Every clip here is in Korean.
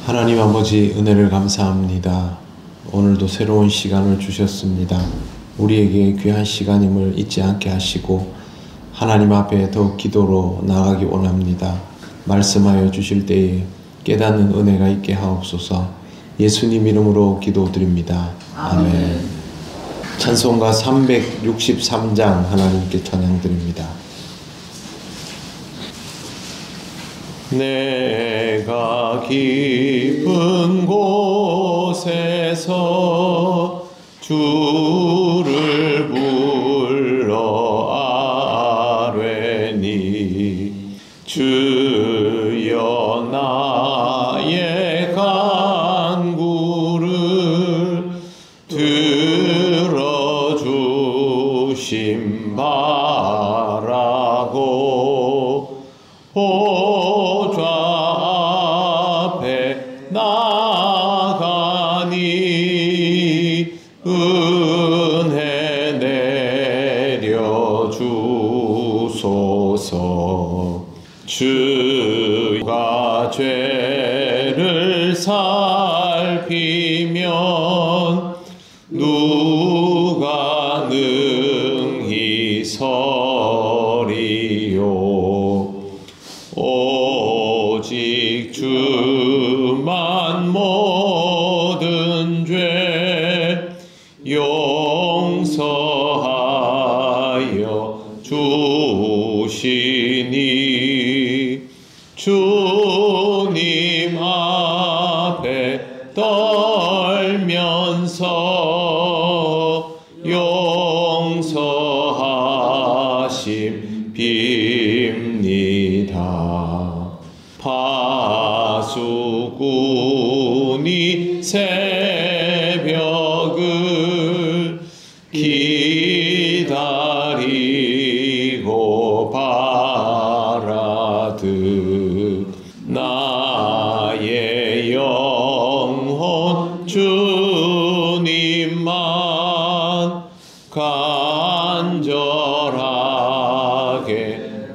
하나님 아버지 은혜를 감사합니다. 오늘도 새로운 시간을 주셨습니다. 우리에게 귀한 시간임을 잊지 않게 하시고 하나님 앞에 더욱 기도로 나아가기 원합니다. 말씀하여 주실 때에 깨닫는 은혜가 있게 하옵소서. 예수님 이름으로 기도드립니다. 아멘. 찬송가 363장 하나님께 찬양드립니다. 내가 깊은 곳에서 주를 불러 아뢰니 주여 나의 간구를 들어주심 바라고 보좌 앞에 나가니 은혜 내려주소서. 주가 죄를 살피면 누가 능히 서리요. 오직 주만 모든 죄 용서하여 주시니 주님 앞에 떨면서 용서하심 빕니다. 파수꾼이 새벽을 기다리고 바라듯 나의 영혼 주님만 간절하게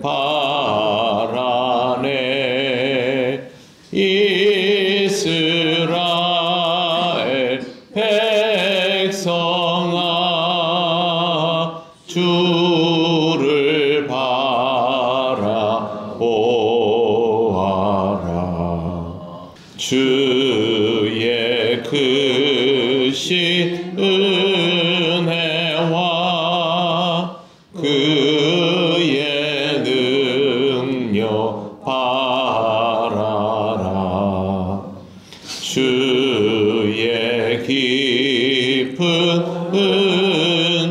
바라네. 이스라엘 백성아 주를 바라보아라. 주의 크신 은혜와 그의 능력 바라라. 주의 깊은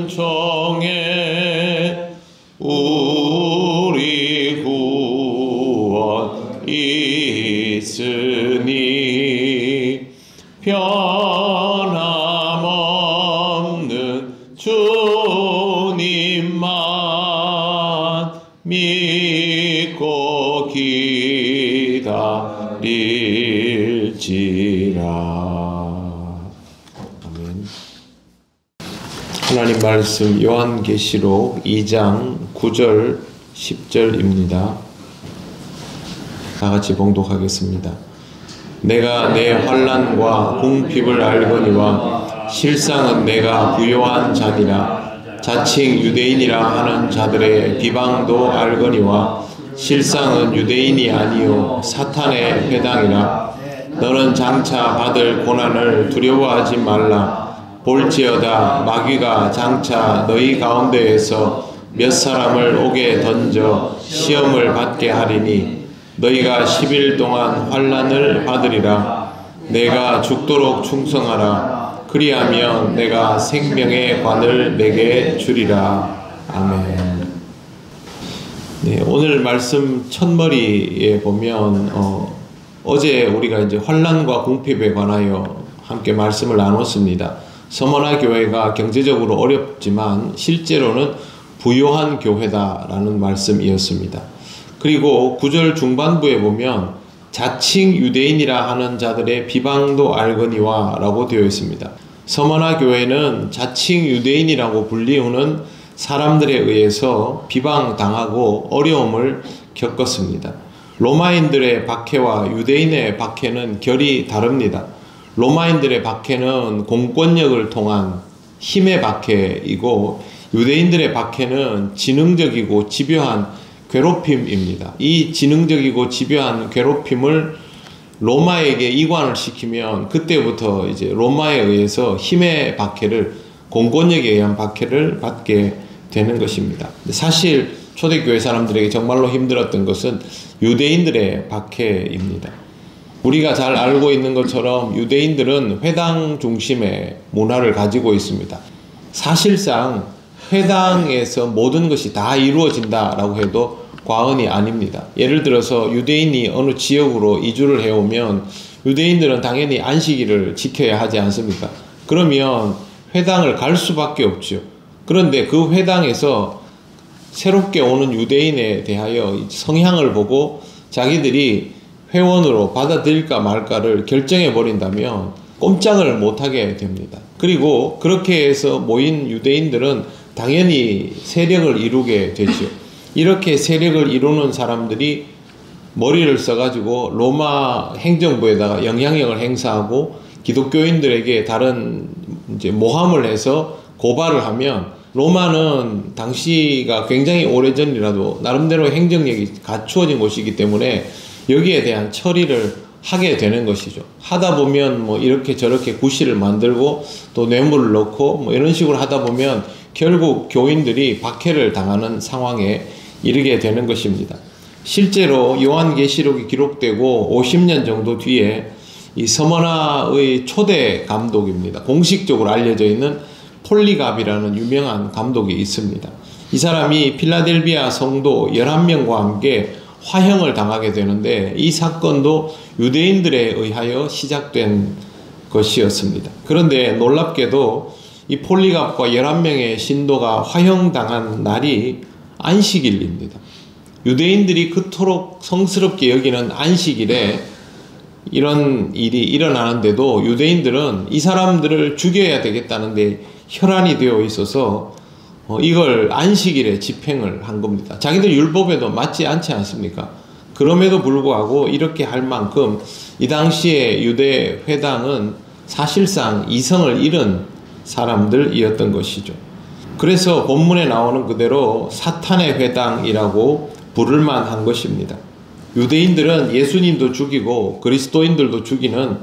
은총에 우리 구원 있으니 변함없는 주님만 믿고 기다릴지라. 아멘. 하나님 말씀 요한계시록 2장 9절 10절입니다. 다같이 봉독하겠습니다. 내가 내 환난과 궁핍을 알거니와 실상은 내가 부요한 자니라. 자칭 유대인이라 하는 자들의 비방도 알거니와 실상은 유대인이 아니요 사탄의 회당이라. 너는 장차 받을 고난을 두려워하지 말라. 볼지어다 마귀가 장차 너희 가운데에서 몇 사람을 옥에 던져 시험을 받게 하리니 너희가 10일 동안 환난을 받으리라. 내가 죽도록 충성하라. 그리하면 내가 생명의 관을 내게 주리라. 아멘. 네, 오늘 말씀 첫머리에 보면 어제 우리가 이제 환난과 궁핍에 관하여 함께 말씀을 나눴습니다. 서머나 교회가 경제적으로 어렵지만 실제로는 부요한 교회다라는 말씀이었습니다. 그리고 9절 중반부에 보면 자칭 유대인이라 하는 자들의 비방도 알거니와 라고 되어 있습니다. 서머나 교회는 자칭 유대인이라고 불리우는 사람들에 의해서 비방당하고 어려움을 겪었습니다. 로마인들의 박해와 유대인의 박해는 결이 다릅니다. 로마인들의 박해는 공권력을 통한 힘의 박해이고 유대인들의 박해는 지능적이고 집요한 괴롭힘입니다. 이 지능적이고 집요한 괴롭힘을 로마에게 이관을 시키면 그때부터 이제 로마에 의해서 힘의 박해를, 공권력에 의한 박해를 받게 되는 것입니다. 사실 초대교회 사람들에게 정말로 힘들었던 것은 유대인들의 박해입니다. 우리가 잘 알고 있는 것처럼 유대인들은 회당 중심의 문화를 가지고 있습니다. 사실상 회당에서 모든 것이 다 이루어진다라고 해도 과언이 아닙니다. 예를 들어서 유대인이 어느 지역으로 이주를 해오면 유대인들은 당연히 안식일을 지켜야 하지 않습니까? 그러면 회당을 갈 수밖에 없죠. 그런데 그 회당에서 새롭게 오는 유대인에 대하여 성향을 보고 자기들이 회원으로 받아들일까 말까를 결정해 버린다면 꼼짝을 못하게 됩니다. 그리고 그렇게 해서 모인 유대인들은 당연히 세력을 이루게 되죠. 이렇게 세력을 이루는 사람들이 머리를 써가지고 로마 행정부에다가 영향력을 행사하고 기독교인들에게 다른 이제 모함을 해서 고발을 하면 로마는 당시가 굉장히 오래전이라도 나름대로 행정력이 갖추어진 곳이기 때문에 여기에 대한 처리를 하게 되는 것이죠. 하다 보면 뭐 이렇게 저렇게 구실을 만들고 또 뇌물을 넣고 뭐 이런 식으로 하다 보면 결국 교인들이 박해를 당하는 상황에 이르게 되는 것입니다. 실제로 요한계시록이 기록되고 50년 정도 뒤에 이 서머나의 초대 감독입니다. 공식적으로 알려져 있는 폴리갑이라는 유명한 감독이 있습니다. 이 사람이 필라델비아 성도 11명과 함께 화형을 당하게 되는데 이 사건도 유대인들에 의하여 시작된 것이었습니다. 그런데 놀랍게도 이 폴리갑과 11명의 신도가 화형당한 날이 안식일입니다. 유대인들이 그토록 성스럽게 여기는 안식일에 이런 일이 일어나는데도 유대인들은 이 사람들을 죽여야 되겠다는데 혈안이 되어 있어서 이걸 안식일에 집행을 한 겁니다. 자기들 율법에도 맞지 않지 않습니까? 그럼에도 불구하고 이렇게 할 만큼 이 당시에 유대 회당은 사실상 이성을 잃은 사람들이었던 것이죠. 그래서 본문에 나오는 그대로 사탄의 회당이라고 부를만 한 것입니다. 유대인들은 예수님도 죽이고 그리스도인들도 죽이는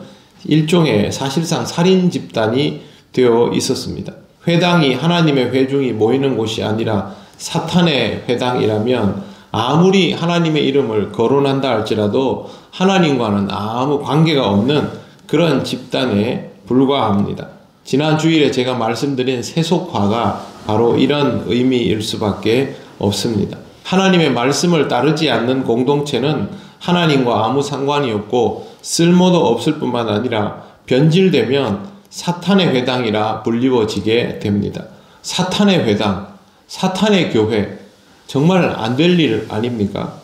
일종의 사실상 살인 집단이 되어 있었습니다. 회당이 하나님의 회중이 모이는 곳이 아니라 사탄의 회당이라면 아무리 하나님의 이름을 거론한다 할지라도 하나님과는 아무 관계가 없는 그런 집단에 불과합니다. 지난 주일에 제가 말씀드린 세속화가 바로 이런 의미일 수밖에 없습니다. 하나님의 말씀을 따르지 않는 공동체는 하나님과 아무 상관이 없고 쓸모도 없을 뿐만 아니라 변질되면 사탄의 회당이라 불리워지게 됩니다. 사탄의 회당, 사탄의 교회, 정말 안 될 일 아닙니까?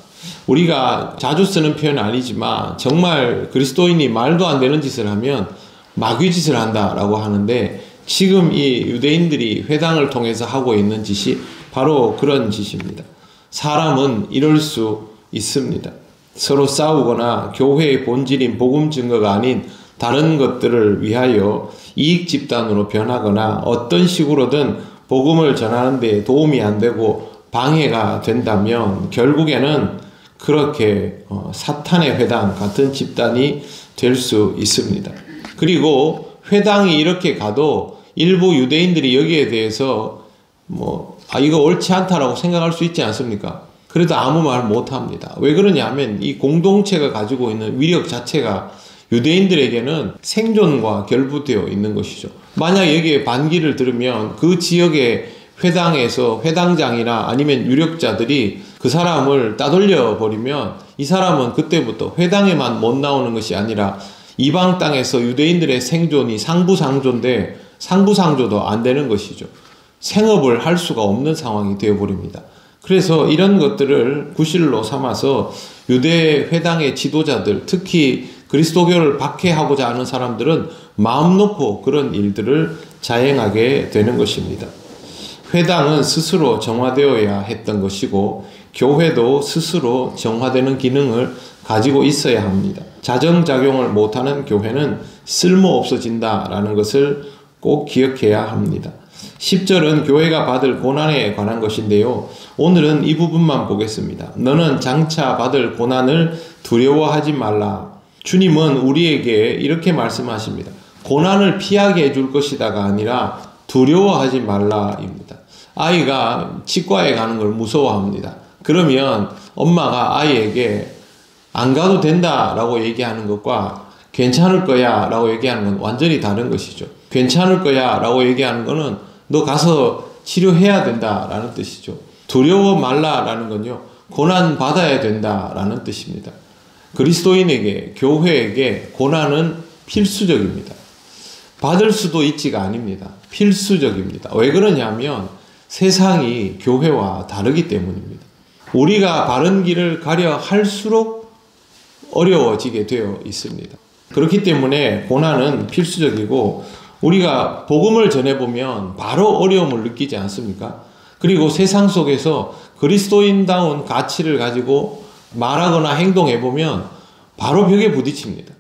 우리가 자주 쓰는 표현은 아니지만 정말 그리스도인이 말도 안 되는 짓을 하면 마귀짓을 한다라고 하는데 지금 이 유대인들이 회당을 통해서 하고 있는 짓이 바로 그런 짓입니다. 사람은 이럴 수 있습니다. 서로 싸우거나 교회의 본질인 복음 증거가 아닌 다른 것들을 위하여 이익 집단으로 변하거나 어떤 식으로든 복음을 전하는 데 도움이 안 되고 방해가 된다면 결국에는 그렇게 사탄의 회당 같은 집단이 될 수 있습니다. 그리고 회당이 이렇게 가도 일부 유대인들이 여기에 대해서 이거 옳지 않다라고 생각할 수 있지 않습니까? 그래도 아무 말 못합니다. 왜 그러냐 하면 이 공동체가 가지고 있는 위력 자체가 유대인들에게는 생존과 결부되어 있는 것이죠. 만약 여기에 반기를 들으면 그 지역의 회당에서 회당장이나 아니면 유력자들이 그 사람을 따돌려 버리면 이 사람은 그때부터 회당에만 못 나오는 것이 아니라 이방 땅에서 유대인들의 생존이 상부상조인데 상부상조도 안 되는 것이죠. 생업을 할 수가 없는 상황이 되어버립니다. 그래서 이런 것들을 구실로 삼아서 유대 회당의 지도자들, 특히 그리스도교를 박해하고자 하는 사람들은 마음 놓고 그런 일들을 자행하게 되는 것입니다. 회당은 스스로 정화되어야 했던 것이고 교회도 스스로 정화되는 기능을 가지고 있어야 합니다. 자정작용을 못하는 교회는 쓸모없어진다라는 것을 꼭 기억해야 합니다. 10절은 교회가 받을 고난에 관한 것인데요. 오늘은 이 부분만 보겠습니다. 너는 장차 받을 고난을 두려워하지 말라. 주님은 우리에게 이렇게 말씀하십니다. 고난을 피하게 해줄 것이다가 아니라 두려워하지 말라입니다. 아이가 치과에 가는 걸 무서워합니다. 그러면 엄마가 아이에게 안 가도 된다라고 얘기하는 것과 괜찮을 거야 라고 얘기하는 건 완전히 다른 것이죠. 괜찮을 거야 라고 얘기하는 거는 너 가서 치료해야 된다라는 뜻이죠. 두려워 말라라는 건요, 고난 받아야 된다라는 뜻입니다. 그리스도인에게, 교회에게 고난은 필수적입니다. 받을 수도 있지가 아닙니다. 필수적입니다. 왜 그러냐면 세상이 교회와 다르기 때문입니다. 우리가 바른 길을 가려 할수록 어려워지게 되어 있습니다. 그렇기 때문에 고난은 필수적이고, 우리가 복음을 전해보면 바로 어려움을 느끼지 않습니까? 그리고 세상 속에서 그리스도인다운 가치를 가지고 말하거나 행동해보면 바로 벽에 부딪힙니다.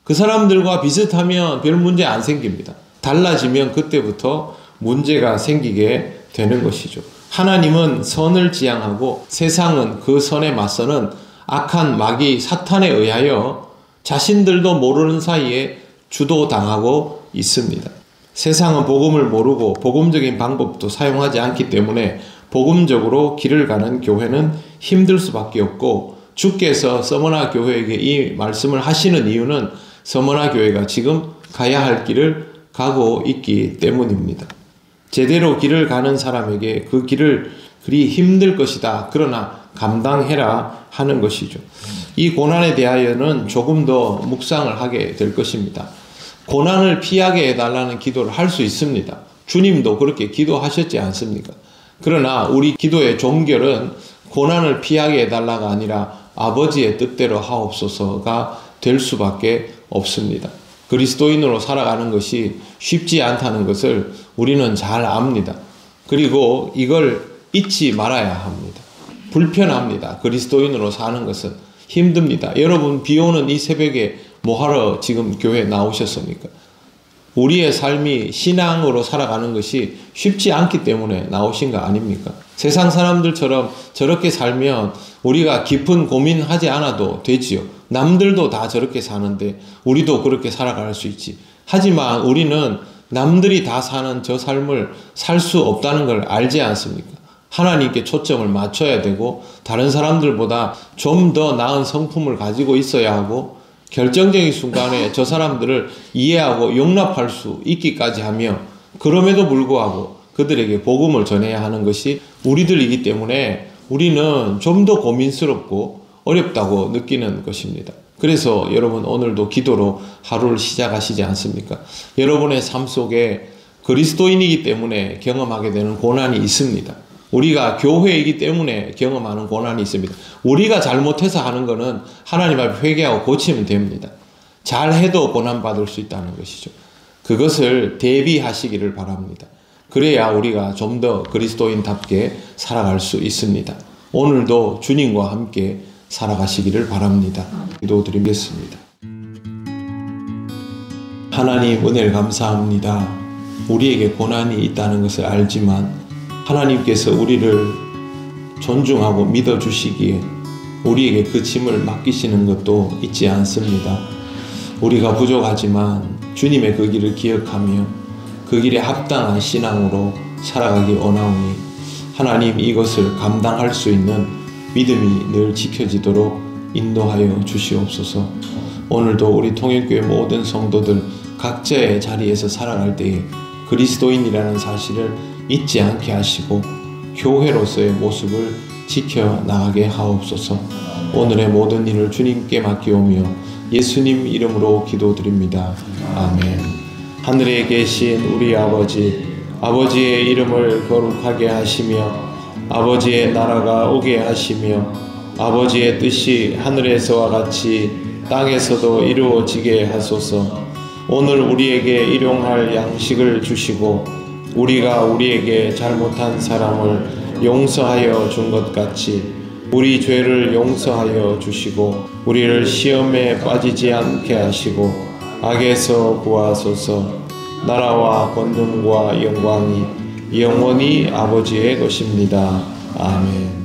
그 사람들과 비슷하면 별 문제 안 생깁니다. 달라지면 그때부터 문제가 생기게 되는 것이죠. 하나님은 선을 지향하고 세상은 그 선에 맞서는 악한 마귀 사탄에 의하여 자신들도 모르는 사이에 주도당하고 있습니다. 세상은 복음을 모르고 복음적인 방법도 사용하지 않기 때문에 복음적으로 길을 가는 교회는 힘들 수밖에 없고, 주께서 서머나 교회에게 이 말씀을 하시는 이유는 서머나 교회가 지금 가야 할 길을 가고 있기 때문입니다. 제대로 길을 가는 사람에게 그 길을 그리 힘들 것이다, 그러나 감당해라 하는 것이죠. 이 고난에 대하여는 조금 더 묵상을 하게 될 것입니다. 고난을 피하게 해달라는 기도를 할 수 있습니다. 주님도 그렇게 기도하셨지 않습니까? 그러나 우리 기도의 종결은 고난을 피하게 해달라가 아니라 아버지의 뜻대로 하옵소서가 될 수밖에 없습니다. 그리스도인으로 살아가는 것이 쉽지 않다는 것을 우리는 잘 압니다. 그리고 이걸 잊지 말아야 합니다. 불편합니다. 그리스도인으로 사는 것은 힘듭니다. 여러분, 비 오는 이 새벽에 뭐하러 지금 교회에 나오셨습니까? 우리의 삶이 신앙으로 살아가는 것이 쉽지 않기 때문에 나오신 거 아닙니까? 세상 사람들처럼 저렇게 살면 우리가 깊은 고민하지 않아도 되지요. 남들도 다 저렇게 사는데 우리도 그렇게 살아갈 수 있지. 하지만 우리는 남들이 다 사는 저 삶을 살 수 없다는 걸 알지 않습니까? 하나님께 초점을 맞춰야 되고, 다른 사람들보다 좀 더 나은 성품을 가지고 있어야 하고, 결정적인 순간에 저 사람들을 이해하고 용납할 수 있기까지 하며, 그럼에도 불구하고 그들에게 복음을 전해야 하는 것이 우리들이기 때문에 우리는 좀 더 고민스럽고 어렵다고 느끼는 것입니다. 그래서 여러분, 오늘도 기도로 하루를 시작하시지 않습니까? 여러분의 삶 속에 그리스도인이기 때문에 경험하게 되는 고난이 있습니다. 우리가 교회이기 때문에 경험하는 고난이 있습니다. 우리가 잘못해서 하는 거는 하나님 앞에 회개하고 고치면 됩니다. 잘해도 고난받을 수 있다는 것이죠. 그것을 대비하시기를 바랍니다. 그래야 우리가 좀 더 그리스도인답게 살아갈 수 있습니다. 오늘도 주님과 함께 살아가시기를 바랍니다. 기도드리겠습니다. 하나님, 은혜를 감사합니다. 우리에게 고난이 있다는 것을 알지만 하나님께서 우리를 존중하고 믿어주시기에 우리에게 그 짐을 맡기시는 것도 잊지 않습니다. 우리가 부족하지만 주님의 그 길을 기억하며 그 길에 합당한 신앙으로 살아가기 원하오니 하나님, 이것을 감당할 수 있는 믿음이 늘 지켜지도록 인도하여 주시옵소서. 오늘도 우리 통일교회 모든 성도들 각자의 자리에서 살아갈 때에 그리스도인이라는 사실을 잊지 않게 하시고 교회로서의 모습을 지켜나가게 하옵소서. 오늘의 모든 일을 주님께 맡기오며 예수님 이름으로 기도드립니다. 아멘. 하늘에 계신 우리 아버지, 아버지의 이름을 거룩하게 하시며 아버지의 나라가 오게 하시며 아버지의 뜻이 하늘에서와 같이 땅에서도 이루어지게 하소서. 오늘 우리에게 일용할 양식을 주시고 우리가 우리에게 잘못한 사람을 용서하여 준 것 같이 우리 죄를 용서하여 주시고 우리를 시험에 빠지지 않게 하시고 악에서 구하소서. 나라와 권능과 영광이 영원히 아버지의 것입니다. 아멘.